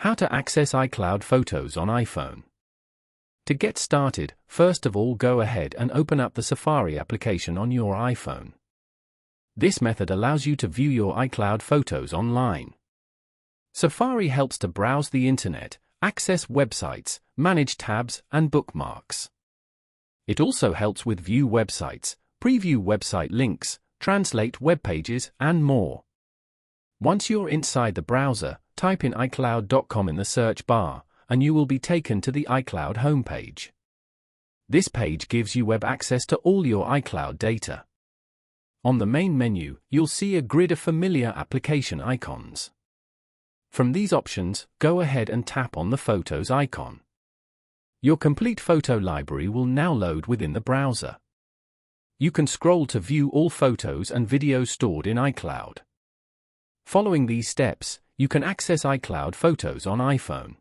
How to access iCloud Photos on iPhone. To get started, first of all go ahead and open up the Safari application on your iPhone. This method allows you to view your iCloud photos online. Safari helps to browse the internet, access websites, manage tabs and bookmarks. It also helps with view websites, preview website links, translate web pages, and more. Once you're inside the browser, type in iCloud.com in the search bar, and you will be taken to the iCloud homepage. This page gives you web access to all your iCloud data. On the main menu, you'll see a grid of familiar application icons. From these options, go ahead and tap on the Photos icon. Your complete photo library will now load within the browser. You can scroll to view all photos and videos stored in iCloud. Following these steps, you can access iCloud Photos on iPhone.